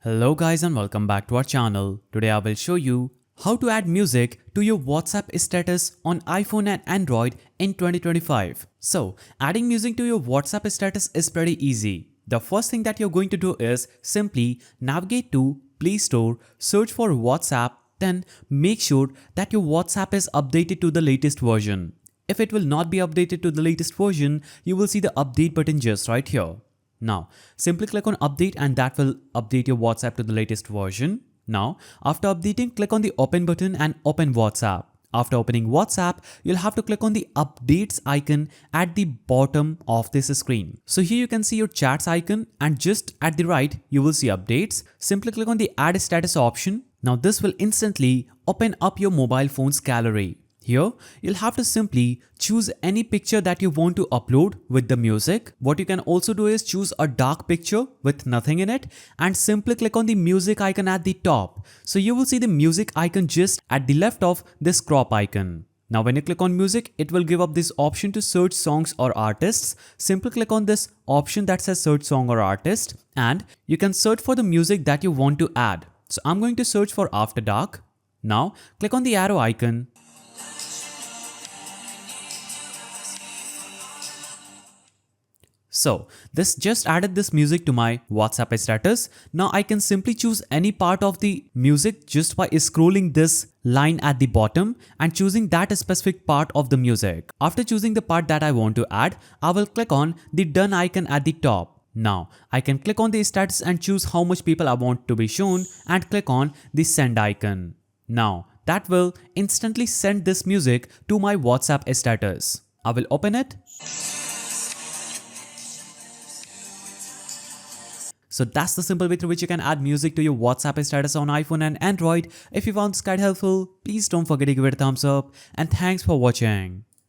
Hello guys and welcome back to our channel. Today I will show you how to add music to your WhatsApp status on iPhone and Android in 2025. So adding music to your WhatsApp status is pretty easy. The first thing that you're going to do is simply navigate to Play Store, search for WhatsApp, then make sure that your WhatsApp is updated to the latest version. If it will not be updated to the latest version, you will see the update button just right here. Now, simply click on update and that will update your WhatsApp to the latest version. Now, after updating, click on the open button and open WhatsApp. After opening WhatsApp, you'll have to click on the updates icon at the bottom of this screen. So here you can see your chats icon and just at the right, you will see updates. Simply click on the add status option. Now this will instantly open up your mobile phone's gallery. Here, you'll have to simply choose any picture that you want to upload with the music. What you can also do is choose a dark picture with nothing in it and simply click on the music icon at the top. So you will see the music icon just at the left of this crop icon. Now when you click on music, it will give up this option to search songs or artists. Simply click on this option that says search song or artist and you can search for the music that you want to add. So I'm going to search for After Dark. Now click on the arrow icon. So this just added this music to my WhatsApp status. Now I can simply choose any part of the music just by scrolling this line at the bottom and choosing that specific part of the music. After choosing the part that I want to add, I will click on the done icon at the top. Now I can click on the status and choose how much people I want to be shown and click on the send icon. Now that will instantly send this music to my WhatsApp status. I will open it. So that's the simple way through which you can add music to your WhatsApp status on iPhone and Android. If you found this guide helpful, please don't forget to give it a thumbs up and thanks for watching.